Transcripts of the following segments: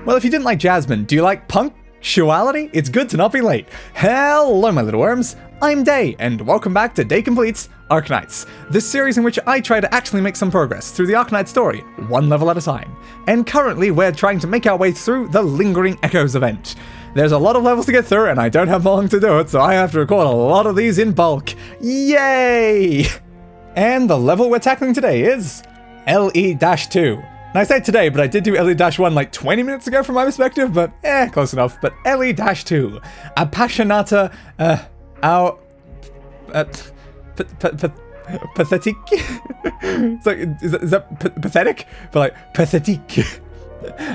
Well, if you didn't like Jasmine, do you like punctuality? It's good to not be late. Hello, my little worms. I'm Dei, and welcome back to Dei Completes Arknights, this series in which I try to actually make some progress through the Arknight story, one level at a time. And currently, we're trying to make our way through the Lingering Echoes event. There's a lot of levels to get through, and I don't have long to do it, so I have to record a lot of these in bulk. Yay! And the level we're tackling today is LE-2. And I say today, but I did do LE-1 like 20 minutes ago from my perspective, but close enough. But LE-2, Appassionata, Pathétique? It's like, is that pathetic? But like, Pathétique.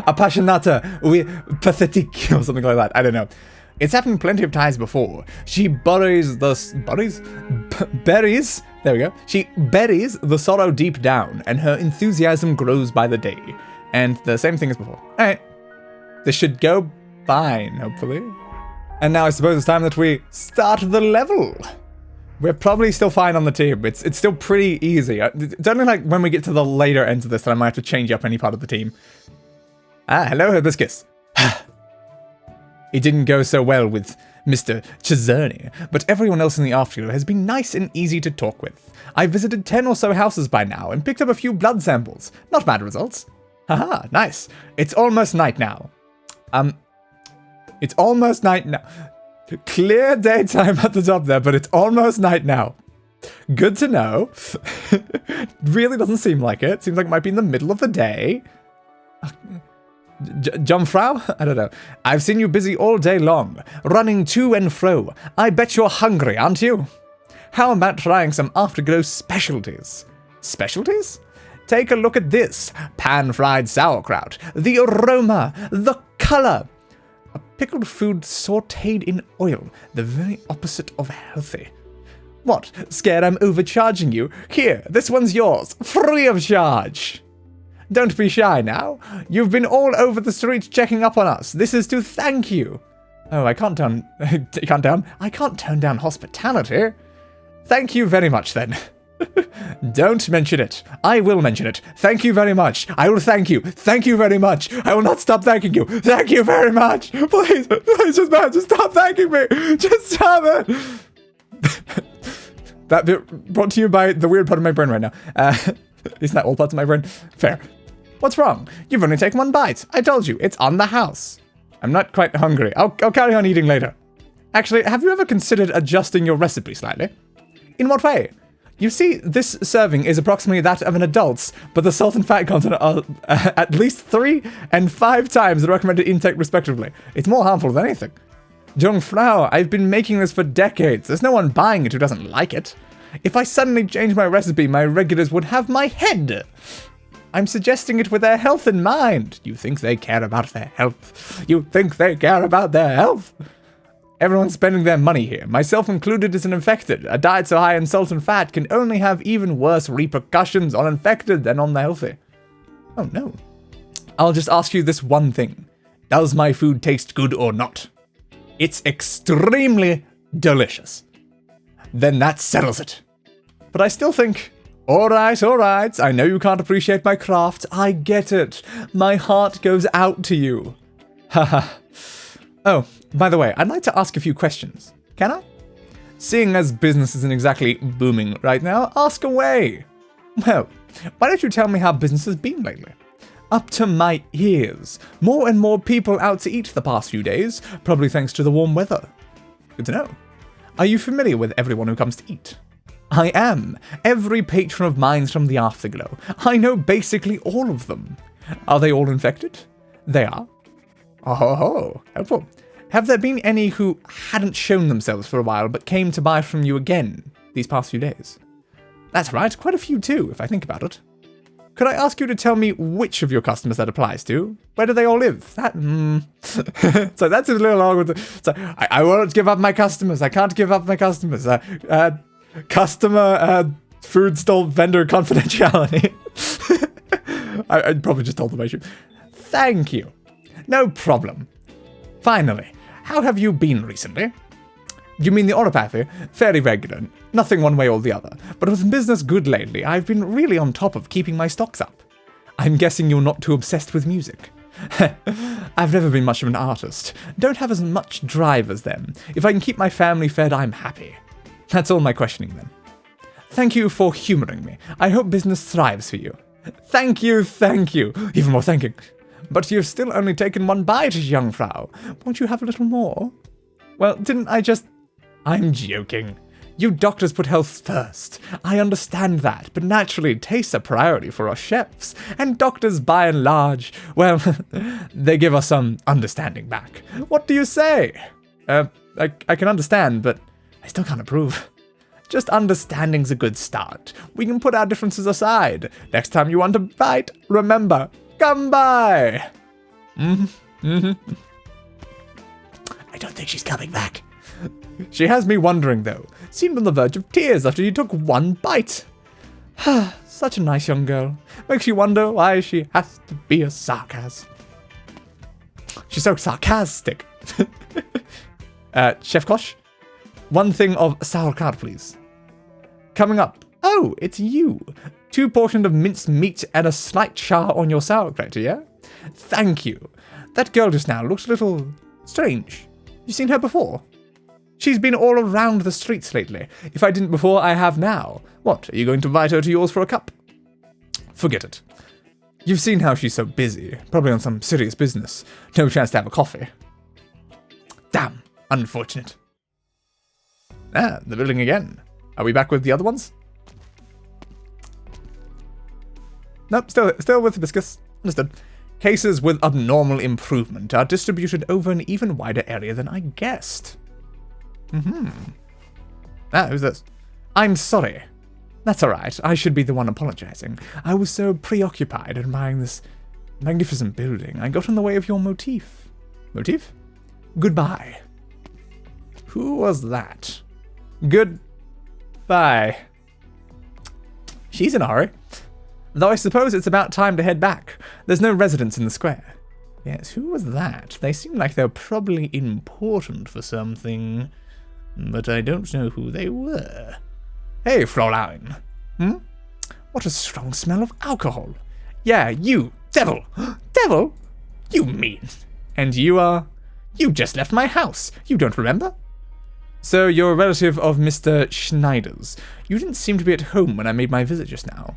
Appassionata, oui, Pathétique, or something like that. I don't know. It's happened plenty of times before. She buries the... buries? There we go. She buries the sorrow deep down, and her enthusiasm grows by the day. And the same thing as before. Alright. This should go fine, hopefully. And now I suppose it's time that we start the level. We're probably still fine on the team. It's still pretty easy. It's only like when we get to the later ends of this that I might have to change up any part of the team. Hello, Hibiscus. It didn't go so well with Mr. Chizerny, but everyone else in the afterglow has been nice and easy to talk with. I've visited 10 or so houses by now and picked up a few blood samples. Not bad results. Haha, nice. It's almost night now. It's almost night now. Clear daytime at the top there, but it's almost night now. Good to know. Really doesn't seem like it. Seems like it might be in the middle of the day. Jungfrau? I don't know. I've seen you busy all day long, running to and fro. I bet you're hungry, aren't you? How about trying some afterglow specialties? Specialties? Take a look at this. Pan-fried sauerkraut. The aroma. The color. A pickled food sautéed in oil. The very opposite of healthy. What? Scared I'm overcharging you? Here, this one's yours. Free of charge. Don't be shy now. You've been all over the streets checking up on us. This is to thank you. Oh, I can't turn down hospitality. Thank you very much, then. Don't mention it. I will mention it. Thank you very much. I will thank you. Thank you very much. I will not stop thanking you. Thank you very much. Please, just stop thanking me. Just stop it. That bit brought to you by the weird part of my brain right now. Isn't that all parts of my brain? Fair. What's wrong? You've only taken one bite. I told you, it's on the house. I'm not quite hungry. I'll carry on eating later. Actually, have you ever considered adjusting your recipe slightly? In what way? You see, this serving is approximately that of an adult's, but the salt and fat content are at least 3 and 5 times the recommended intake respectively. It's more harmful than anything. Jungfrau, I've been making this for decades. There's no one buying it who doesn't like it. If I suddenly change my recipe, my regulars would have my head. I'm suggesting it with their health in mind. You think they care about their health? You think they care about their health? Everyone's spending their money here, myself included, is an infected. A diet so high in salt and fat can only have even worse repercussions on infected than on the healthy. Oh no. I'll just ask you this one thing. Does my food taste good or not? It's extremely delicious. Then that settles it. But I still think, alright, I know you can't appreciate my craft, I get it. My heart goes out to you. Haha. Oh, by the way, I'd like to ask a few questions. Can I? Seeing as business isn't exactly booming right now, ask away. Well, why don't you tell me how business has been lately? Up to my ears. More and more people out to eat the past few days, probably thanks to the warm weather. Good to know. Are you familiar with everyone who comes to eat? I am. Every patron of mine's from the afterglow. I know basically all of them. Are they all infected? They are. Oh, helpful. Have there been any who hadn't shown themselves for a while but came to buy from you again these past few days? That's right, quite a few too, if I think about it. Could I ask you to tell me which of your customers that applies to? Where do they all live? That, So that's a little awkward. So, I won't give up my customers. I can't give up my customers. Customer, food stall vendor confidentiality. I probably just told them I should. Thank you. No problem. Finally, how have you been recently? You mean the oropathy? Fairly regular. Nothing one way or the other. But with business good lately, I've been really on top of keeping my stocks up. I'm guessing you're not too obsessed with music. I've never been much of an artist. Don't have as much drive as them. If I can keep my family fed, I'm happy. That's all my questioning then. Thank you for humouring me. I hope business thrives for you. Thank you, thank you. Even more thanking. But you've still only taken one bite, young Frau. Won't you have a little more? Well, didn't I just... I'm joking. You doctors put health first. I understand that, but naturally, taste's a priority for us chefs. And doctors, by and large, well, they give us some understanding back. What do you say? I can understand, but I still can't approve. Just understanding's a good start. We can put our differences aside. Next time you want to fight, remember, come by. I don't think she's coming back. She has me wondering, though. Seemed on the verge of tears after you took one bite. Such a nice young girl. Makes you wonder why she has to be a sarcasm. She's so sarcastic. Chef Kosh? One thing of sauerkraut, please. Coming up. Oh, it's you. 2 portions of minced meat and a slight char on your sauerkraut, yeah? Thank you. That girl just now looks a little strange. You seen her before? She's been all around the streets lately. If I didn't before, I have now. What, are you going to invite her to yours for a cup? Forget it. You've seen how she's so busy. Probably on some serious business. No chance to have a coffee. Damn, unfortunate. Ah, the building again. Are we back with the other ones? Nope, still with hibiscus. Understood. Cases with abnormal improvement are distributed over an even wider area than I guessed. Ah, who's this? I'm sorry. That's alright. I should be the one apologizing. I was so preoccupied admiring this magnificent building, I got in the way of your motif. Motif? Goodbye. Who was that? Goodbye. She's in a hurry. Though I suppose it's about time to head back. There's no residents in the square. Yes, who was that? They seem like they're probably important for something, but I don't know who they were. Hey, Fräulein. What a strong smell of alcohol. Yeah, you, devil. Devil? You mean. And you are... You just left my house. You don't remember? So you're a relative of Mr. Schneider's. You didn't seem to be at home when I made my visit just now.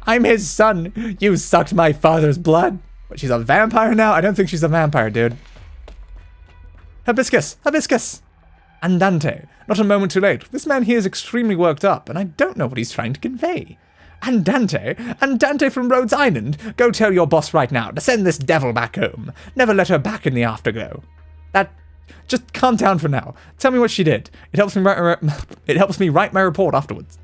I'm his son. You sucked my father's blood. But she's a vampire now? I don't think she's a vampire, dude. Hibiscus! Hibiscus! Andante. Not a moment too late. This man here is extremely worked up, and I don't know what he's trying to convey. Andante? Andante from Rhodes Island? Go tell your boss right now to send this devil back home. Never let her back in the afterglow. Just calm down for now. Tell me what she did. It helps me write my report afterwards.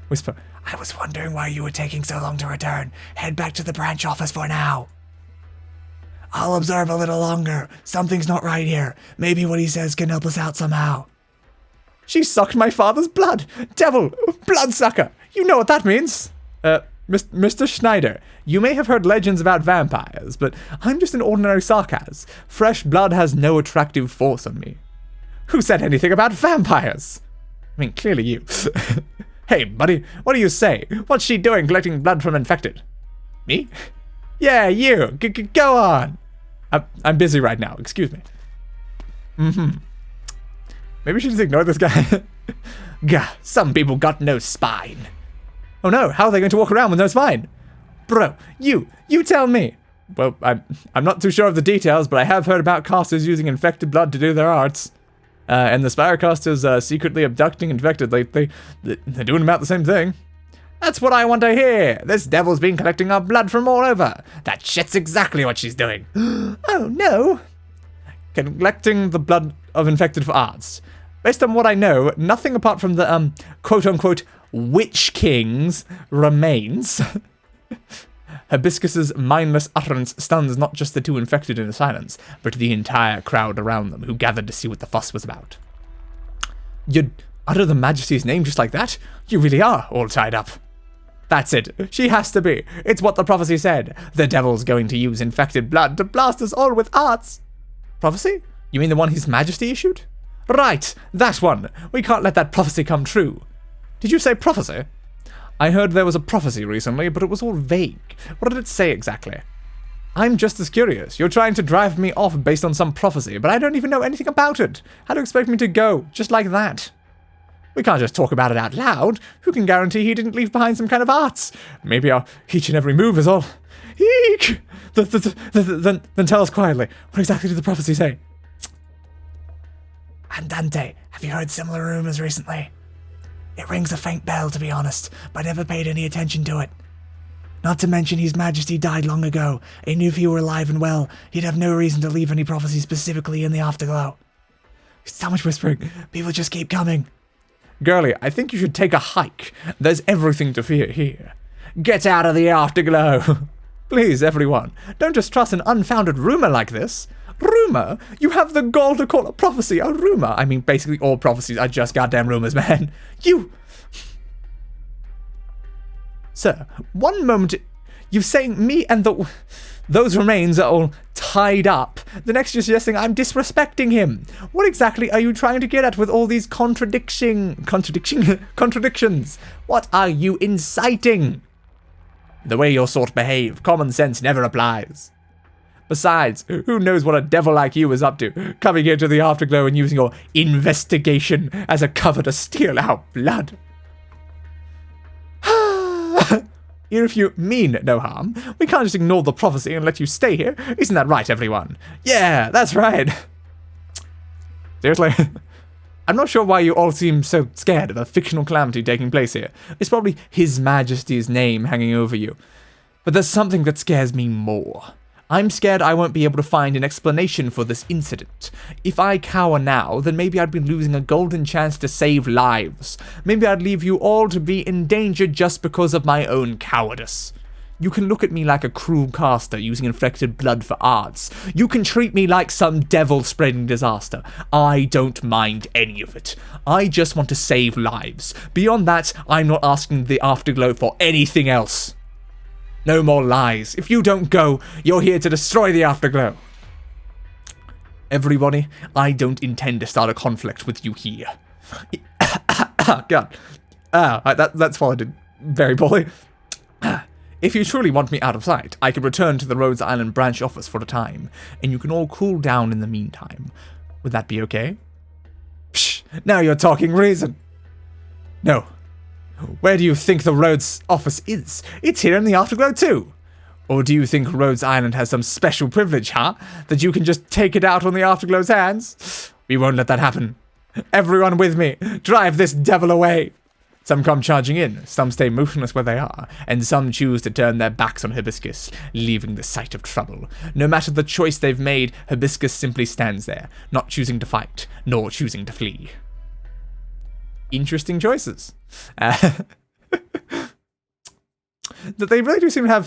Whisper. I was wondering why you were taking so long to return. Head back to the branch office for now. I'll observe a little longer. Something's not right here. Maybe what he says can help us out somehow. She sucked my father's blood. Devil. Bloodsucker. You know what that means. Mr. Schneider, you may have heard legends about vampires, but I'm just an ordinary sarcas. Fresh blood has no attractive force on me. Who said anything about vampires? I mean, clearly you. Hey, buddy, what do you say? What's she doing collecting blood from infected? Me? Yeah, you. Go on. I'm busy right now. Excuse me. Maybe we should just ignore this guy. Gah, some people got no spine. Oh no, how are they going to walk around with no spine? Bro, you tell me. Well, I'm not too sure of the details, but I have heard about casters using infected blood to do their arts. And the Spirecasters secretly abducting infected. They're doing about the same thing. That's what I want to hear. This devil's been collecting our blood from all over. That shit's exactly what she's doing. Oh no. Collecting the blood of infected for arts. Based on what I know, nothing apart from the, quote-unquote, Witch King's remains. Hibiscus's mindless utterance stuns not just the 2 infected in silence, but the entire crowd around them who gathered to see what the fuss was about. You'd utter the Majesty's name just like that? You really are all tied up. That's it. She has to be. It's what the prophecy said. The devil's going to use infected blood to blast us all with arts. Prophecy? You mean the one His Majesty issued? Right, that one. We can't let that prophecy come true. Did you say prophecy? I heard there was a prophecy recently, but it was all vague. What did it say exactly? I'm just as curious. You're trying to drive me off based on some prophecy, but I don't even know anything about it. How do you expect me to go, just like that? We can't just talk about it out loud. Who can guarantee he didn't leave behind some kind of arts? Maybe our each and every move is all... Eek! Then tell us quietly, what exactly did the prophecy say? Andante, have you heard similar rumors recently? It rings a faint bell, to be honest, but I never paid any attention to it. Not to mention His Majesty died long ago. I knew if he were alive and well, he'd have no reason to leave any prophecy specifically in the afterglow. So much whispering. People just keep coming. Girlie, I think you should take a hike. There's everything to fear here. Get out of the afterglow. Please, everyone, don't just trust an unfounded rumor like this. Rumor? You have the gall to call a prophecy a rumor. I mean, basically all prophecies are just goddamn rumors, man. You... Sir, one moment, you're saying me and those remains are all tied up. The next you're suggesting I'm disrespecting him. What exactly are you trying to get at with all these contradictions? What are you inciting? The way your sort behave, common sense never applies. Besides, who knows what a devil like you is up to, coming here to the afterglow and using your investigation as a cover to steal our blood. Even if you mean no harm, we can't just ignore the prophecy and let you stay here. Isn't that right, everyone? Yeah, that's right. Seriously? I'm not sure why you all seem so scared of a fictional calamity taking place here. It's probably His Majesty's name hanging over you. But there's something that scares me more. I'm scared I won't be able to find an explanation for this incident. If I cower now, then maybe I'd be losing a golden chance to save lives. Maybe I'd leave you all to be in danger just because of my own cowardice. You can look at me like a cruel caster using infected blood for arts. You can treat me like some devil-spreading disaster. I don't mind any of it. I just want to save lives. Beyond that, I'm not asking the afterglow for anything else. No more lies. If you don't go, you're here to destroy the afterglow. Everybody, I don't intend to start a conflict with you here. God. That's followed very poorly. If you truly want me out of sight, I can return to the Rhodes Island branch office for a time, and you can all cool down in the meantime. Would that be okay? Psh, now you're talking reason. No. Where do you think the Rhodes office is? It's here in the afterglow too. Or do you think Rhodes Island has some special privilege, huh? That you can just take it out on the afterglow's hands? We won't let that happen. Everyone with me, drive this devil away. Some come charging in, some stay motionless where they are, and some choose to turn their backs on Hibiscus, leaving the sight of trouble. No matter the choice they've made, Hibiscus simply stands there, not choosing to fight, nor choosing to flee. Interesting choices. That they really do seem to have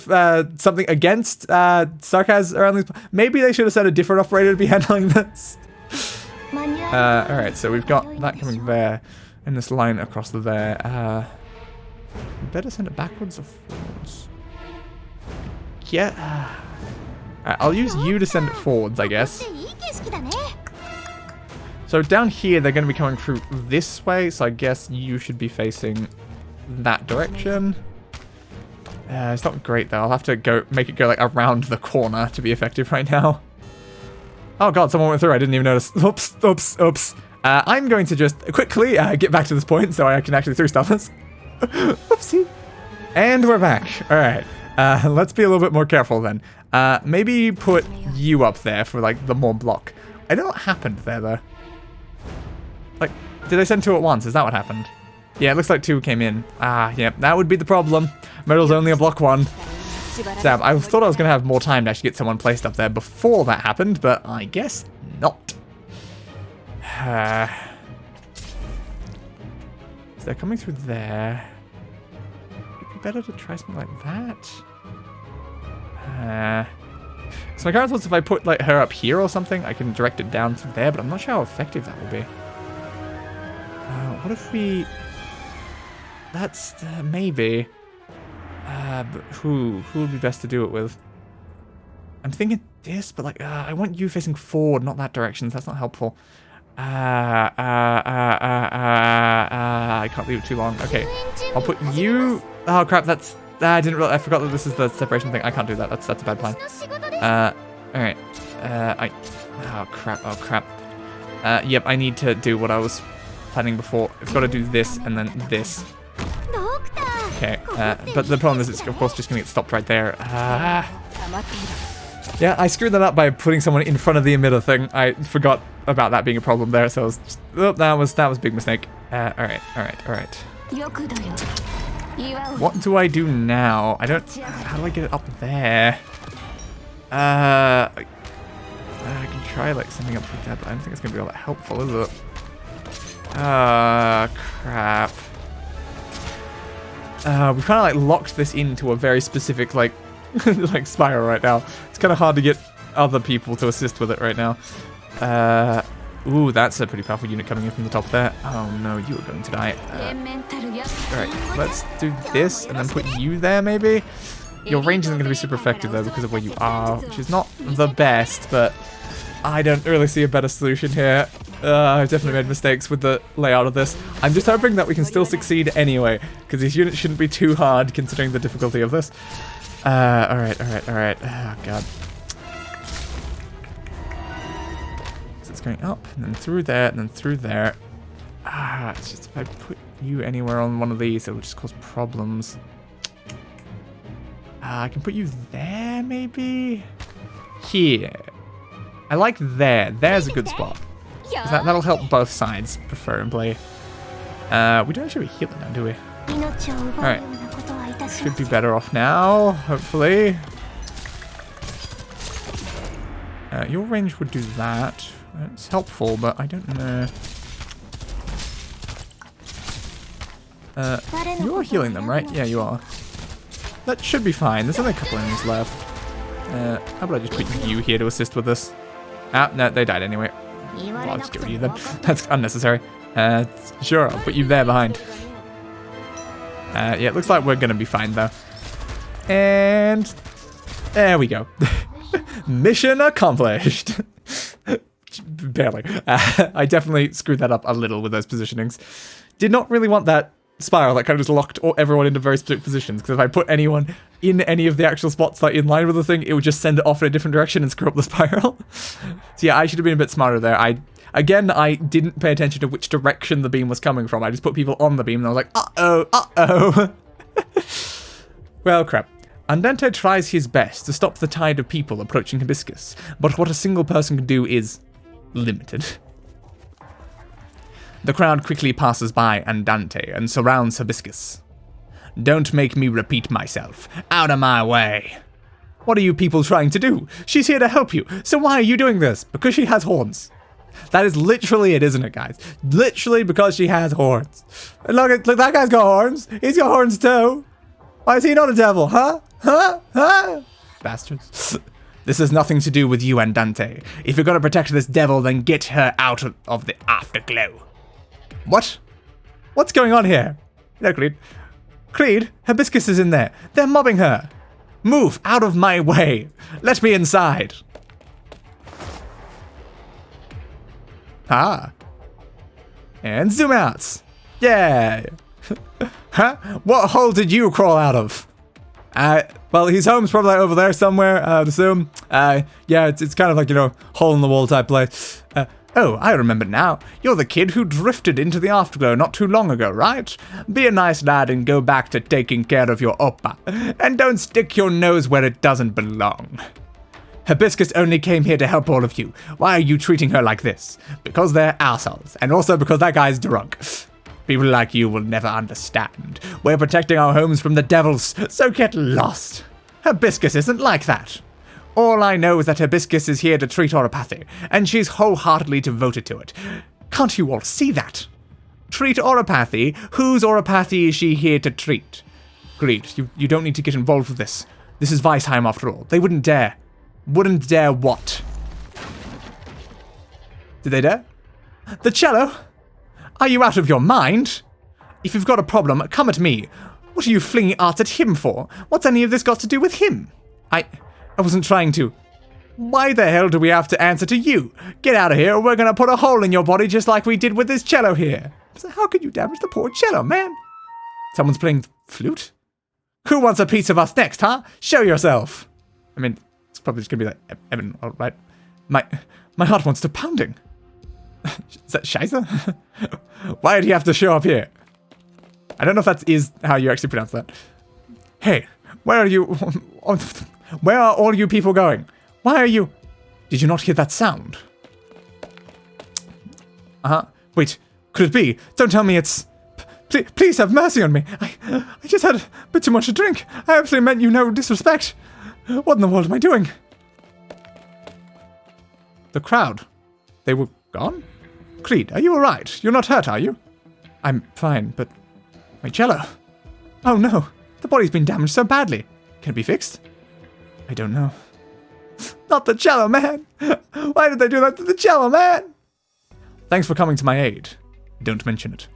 something against sarcasm around these. Maybe they should have sent a different operator to be handling this. Alright, so we've got that coming there, and this line across there. We better send it backwards or forwards? Yeah. I'll use you to send it forwards, I guess. So down here, they're going to be coming through this way, so I guess you should be facing that direction. It's not great, though. I'll have to make it go like around the corner to be effective right now. Oh god, someone went through. I didn't even notice. Oops. I'm going to just quickly get back to this point so I can actually through stuff this. Oopsie. And we're back. All right. Let's be a little bit more careful then. Maybe put you up there for like the more block. I don't know what happened there though. Like, did I send two at once? Is that what happened? Yeah, it looks like two came in. Yeah, that would be the problem. Metal's only a block one. Damn, I thought I was going to have more time to actually get someone placed up there before that happened, but I guess not. So they're coming through there. It'd be better to try something like that. So my current thoughts, if I put like her up here or something, I can direct it down from there, but I'm not sure how effective that will be. What if we... That's... maybe. But who would be best to do it with? I'm thinking this, but like, I want you facing forward, not that direction, so that's not helpful. I can't leave it too long. Okay, I'll put you... Oh crap, that's I didn't realize, I forgot that this is the separation thing. I can't do that. That's a bad plan. Alright. Oh crap. Yep, I need to do what I was planning before. I've got to do this and then this. Okay, but the problem is it's of course just gonna get stopped right there. Yeah, I screwed that up by putting someone in front of the emitter thing. I forgot about that being a problem there, so I was just, oh, that was a big mistake. Alright. What do I do now? I don't, how do I get it up there? I can try like something up like that, but I don't think it's gonna be all that helpful, is it? Crap. We've kind of like locked this into a very specific like like spiral right now. It's kind of hard to get other people to assist with it right now. Ooh, that's a pretty powerful unit coming in from the top there. Oh no, you are going to die. Alright, let's do this and then put you there maybe. Your range isn't going to be super effective though because of where you are, which is not the best, but I don't really see a better solution here. I've definitely made mistakes with the layout of this. I'm just hoping that we can still succeed anyway, because these units shouldn't be too hard considering the difficulty of this. Alright. Oh, God. So it's going up, and then through there, and then through there. It's just if I put you anywhere on one of these, it will just cause problems. I can put you there, maybe? Here. I like there. There's a good spot. That'll help both sides, preferably. We don't actually have a healer now, do we? Alright. Should be better off now, hopefully. Your range would do that. It's helpful, but I don't know. You're healing them, right? Yeah, you are. That should be fine. There's only a couple enemies left. How about I just put you here to assist with this? Ah, no, they died anyway. Well, I'll just get rid of you then. That's unnecessary. Sure, I'll put you there behind. Yeah, it looks like we're going to be fine, though. And there we go. Mission accomplished. Barely. I definitely screwed that up a little with those positionings. Did not really want that spiral that kind of just locked everyone into very specific positions, because if I put anyone in any of the actual spots like in line with the thing, it would just send it off in a different direction and screw up the spiral. So yeah, I should have been a bit smarter there. I didn't pay attention to which direction the beam was coming from. I just put people on the beam and I was like, uh-oh. Well, crap. Andante tries his best to stop the tide of people approaching Hibiscus, but what a single person can do is limited. The crowd quickly passes by Andante and surrounds Hibiscus. Don't make me repeat myself. Out of my way. What are you people trying to do? She's here to help you, so why are you doing this? Because she has horns. That is literally it, isn't it, guys? Literally because she has horns. Look, that guy's got horns. He's got horns too. Why is he not a devil, huh? Huh? Bastards. This has nothing to do with you, Andante. If you're gonna protect this devil, then get her out of the afterglow. What? What's going on here? No, Creed. Creed, Hibiscus is in there. They're mobbing her. Move out of my way. Let me inside. Ah. And zoom out. Yeah. Huh? What hole did you crawl out of? Well, his home's probably over there somewhere, I'd assume. Yeah, it's kind of like, you know, hole in the wall type place. Oh, I remember now. You're the kid who drifted into the afterglow not too long ago, right? Be a nice lad and go back to taking care of your oppa. And don't stick your nose where it doesn't belong. Hibiscus only came here to help all of you. Why are you treating her like this? Because they're assholes, and also because that guy's drunk. People like you will never understand. We're protecting our homes from the devils, so get lost. Hibiscus isn't like that. All I know is that Hibiscus is here to treat Oropathy, and she's wholeheartedly devoted to it. Can't you all see that? Treat Oropathy? Whose Oropathy is she here to treat? Greed, you don't need to get involved with this. This is Weisheim after all. They wouldn't dare. Wouldn't dare what? Did they dare? The cello? Are you out of your mind? If you've got a problem, come at me. What are you flinging arts at him for? What's any of this got to do with him? I wasn't trying to. Why the hell do we have to answer to you? Get out of here or we're gonna put a hole in your body just like we did with this cello here. So how could you damage the poor cello, man? Someone's playing flute? Who wants a piece of us next, huh? Show yourself! I mean, it's probably just gonna be like, Evan, alright. My heart wants to pounding. Is that Scheiße? Why did he have to show up here? I don't know if that is how you actually pronounce that. Hey, where are you? Where are all you people going? Why are you? Did you not hear that sound? Wait, could it be? Don't tell me it's... Please have mercy on me. I just had a bit too much to drink. I absolutely meant you no disrespect. What in the world am I doing? The crowd. They were gone? Creed, are you alright? You're not hurt, are you? I'm fine, but... my cello. Oh no, the body's been damaged so badly. Can it be fixed? I don't know. Not the cello, man! Why did they do that to the cello, man? Thanks for coming to my aid. Don't mention it.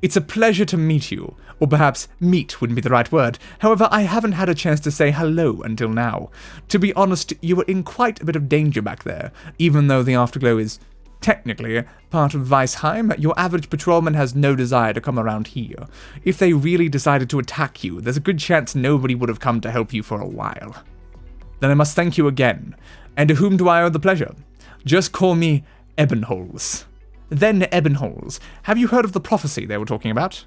It's a pleasure to meet you. Or perhaps meet wouldn't be the right word. However, I haven't had a chance to say hello until now. To be honest, you were in quite a bit of danger back there. Even though the Afterglow is technically part of Weisheim, your average patrolman has no desire to come around here. If they really decided to attack you, there's a good chance nobody would have come to help you for a while. Then I must thank you again. And to whom do I owe the pleasure? Just call me Ebenholz. Then Ebenholz, have you heard of the prophecy they were talking about?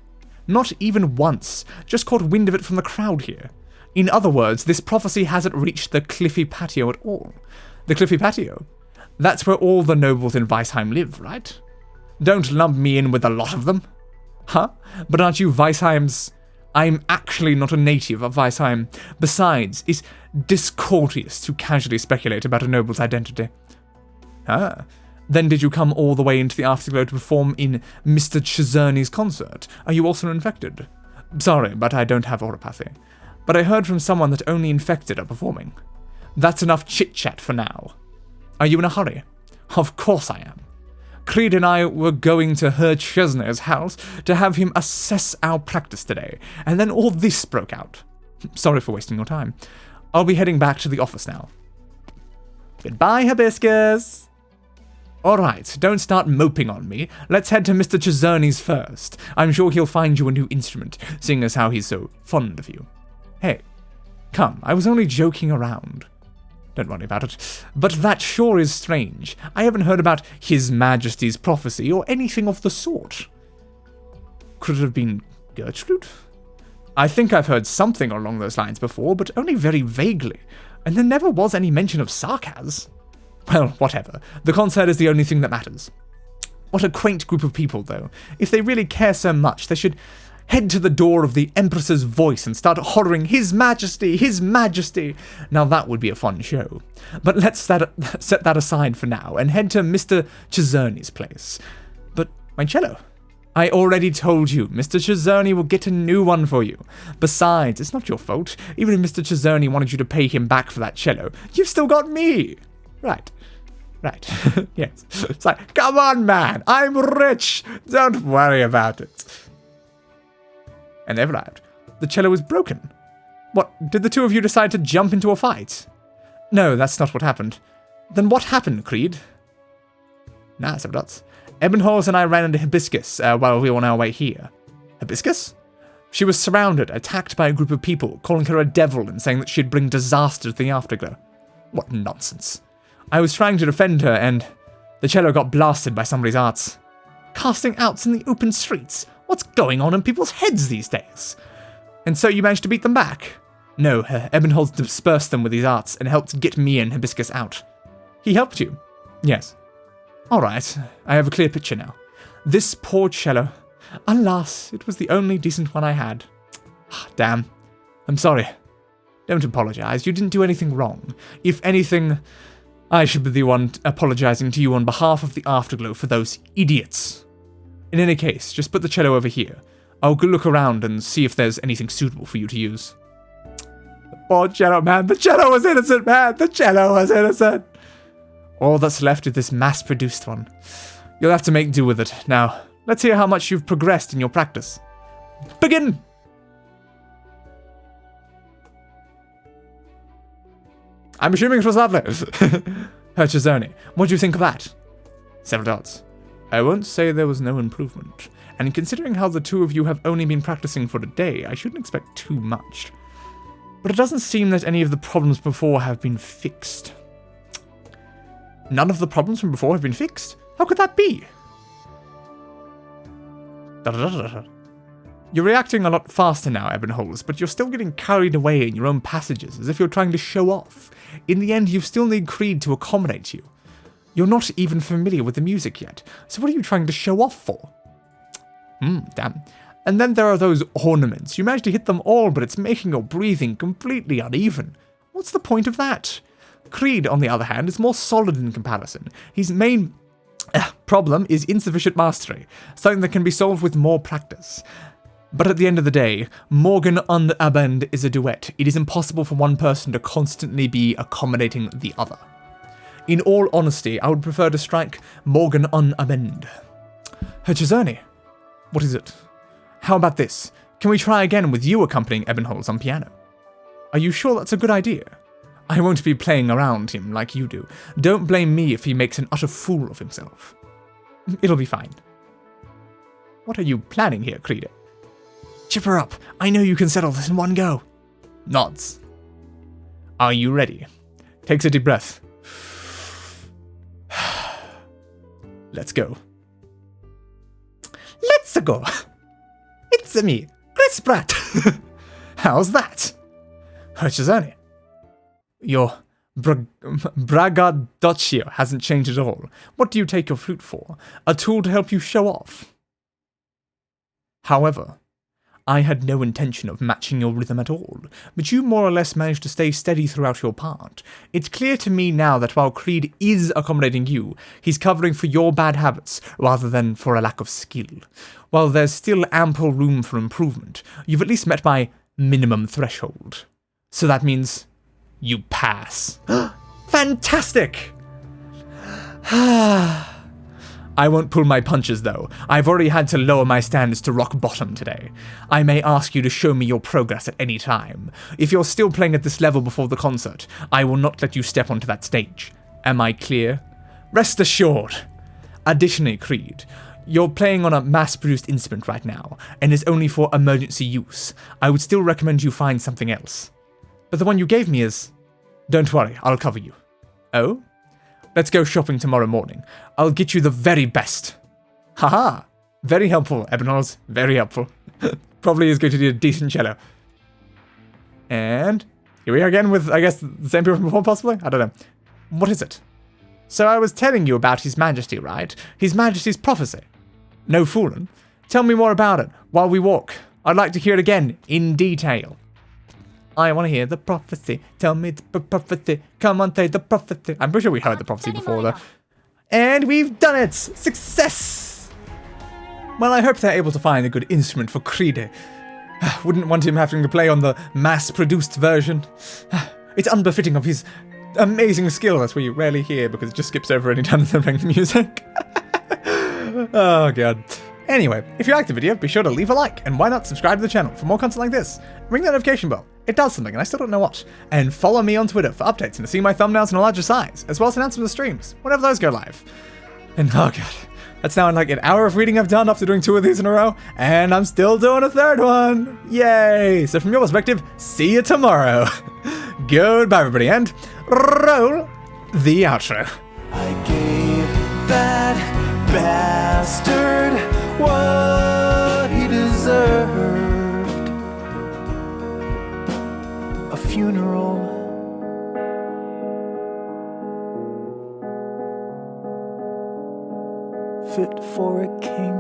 Not even once, just caught wind of it from the crowd here. In other words, this prophecy hasn't reached the cliffy patio at all. The cliffy patio? That's where all the nobles in Weisheim live, right? Don't lump me in with a lot of them. Huh? But aren't you Weisheim's... I'm actually not a native of Weisheim. Besides, it's discourteous to casually speculate about a noble's identity. Ah. Then did you come all the way into the Afterglow to perform in Mr. Czerny's concert? Are you also infected? Sorry, but I don't have oropathy. But I heard from someone that only infected are performing. That's enough chit-chat for now. Are you in a hurry? Of course I am. Creed and I were going to Herr Czerny's house to have him assess our practice today, and then all this broke out. Sorry for wasting your time. I'll be heading back to the office now. Goodbye, Hibiscus! Alright, don't start moping on me. Let's head to Mr. Czerny's first. I'm sure he'll find you a new instrument, seeing as how he's so fond of you. Hey, come, I was only joking around. Don't worry about it. But that sure is strange. I haven't heard about His Majesty's prophecy or anything of the sort. Could it have been Gertrude? I think I've heard something along those lines before, but only very vaguely, and there never was any mention of sarcasm. Well, whatever. The concert is the only thing that matters. What a quaint group of people, though. If they really care so much, they should head to the door of the Empress's voice and start hollering, His Majesty, His Majesty. Now that would be a fun show. But let's set that aside for now and head to Mr. Czerny's place. But my cello? I already told you, Mr. Czerny will get a new one for you. Besides, it's not your fault. Even if Mr. Czerny wanted you to pay him back for that cello, you've still got me. Right. Yes. It's like, come on, man. I'm rich. Don't worry about it. And they've arrived. The cello is broken. What, did the two of you decide to jump into a fight? No, that's not what happened. Then what happened, Creed? Nah, some dots. Ebenholz and I ran into Hibiscus while we were on our way here. Hibiscus? She was surrounded, attacked by a group of people, calling her a devil and saying that she'd bring disaster to the Afterglow. What nonsense. I was trying to defend her and the cello got blasted by somebody's arts. Casting outs in the open streets? What's going on in people's heads these days? And so you managed to beat them back? No, Ebenholz dispersed them with his arts and helped get me and Hibiscus out. He helped you? Yes. Alright, I have a clear picture now. This poor cello. Alas, it was the only decent one I had. Damn. I'm sorry. Don't apologize, you didn't do anything wrong. If anything, I should be the one apologizing to you on behalf of the Afterglow for those idiots. In any case, just put the cello over here. I'll go look around and see if there's anything suitable for you to use. The poor cello, man. The cello was innocent, man. The cello was innocent. All that's left is this mass-produced one. You'll have to make do with it. Now, let's hear how much you've progressed in your practice. Begin! I'm assuming it was lovely. Herr Czerny, what do you think of that? Several dots. I won't say there was no improvement, and considering how the two of you have only been practicing for a day, I shouldn't expect too much. but it doesn't seem that any of the problems before have been fixed. None of the problems from before have been fixed? How could that be? You're reacting a lot faster now, Ebonholes, but you're still getting carried away in your own passages, as if you're trying to show off. In the end, you still need Creed to accommodate you. You're not even familiar with the music yet, so what are you trying to show off for? Damn. And then there are those ornaments. You managed to hit them all, but it's making your breathing completely uneven. What's the point of that? Creed, on the other hand, is more solid in comparison. His main problem is insufficient mastery, something that can be solved with more practice. But at the end of the day, Morgan und Abend is a duet. It is impossible for one person to constantly be accommodating the other. In all honesty, I would prefer to strike Morgan und Abend. Herchizerni, what is it? How about this? Can we try again with you accompanying Ebonholes on piano? Are you sure that's a good idea? I won't be playing around him like you do. Don't blame me if he makes an utter fool of himself. It'll be fine. What are you planning here, Creed? Chipper up. I know you can settle this in one go. Nods. Are you ready? Takes a deep breath. Let's go. Let's go. It's me, Chris Pratt. How's that? Herchizerni. Your braggadocio hasn't changed at all. What do you take your flute for? A tool to help you show off. However, I had no intention of matching your rhythm at all, but you more or less managed to stay steady throughout your part. It's clear to me now that while Creed is accommodating you, he's covering for your bad habits rather than for a lack of skill. While there's still ample room for improvement, you've at least met my minimum threshold. So that means you pass. Fantastic! I won't pull my punches, though. I've already had to lower my standards to rock bottom today. I may ask you to show me your progress at any time. If you're still playing at this level before the concert, I will not let you step onto that stage. Am I clear? Rest assured. Additionally, Creed, you're playing on a mass-produced instrument right now, and is only for emergency use. I would still recommend you find something else. But the one you gave me is... Don't worry, I'll cover you. Oh? Let's go shopping tomorrow morning. I'll get you the very best. Haha! Very helpful, Ebonholes. Very helpful. Probably is going to need a decent cello. And here we are again with, I guess, the same people from before, possibly? I don't know. What is it? So I was telling you about His Majesty, right? His Majesty's prophecy. No fooling. Tell me more about it while we walk. I'd like to hear it again, in detail. I want to hear the prophecy. Tell me the prophecy. Come on, say the prophecy. I'm pretty sure we heard the prophecy before, though. And we've done it! Success! Well, I hope they're able to find a good instrument for Creed. Wouldn't want him having to play on the mass-produced version. It's unbefitting of his amazing skill. That's what you rarely hear because it just skips over any time they're playing the music. Oh, God. Anyway, if you liked the video, be sure to leave a like, and why not subscribe to the channel for more content like this. Ring that notification bell. It does something, and I still don't know what. And follow me on Twitter for updates and to see my thumbnails in a larger size, as well as announcements of streams, whenever those go live. And oh god, that's now like an hour of reading I've done after doing 2 of these in a row, and I'm still doing a 3rd one! Yay! So from your perspective, see you tomorrow. Goodbye everybody, and roll the outro. I gave that bastard what he deserved. A funeral. Fit for a king.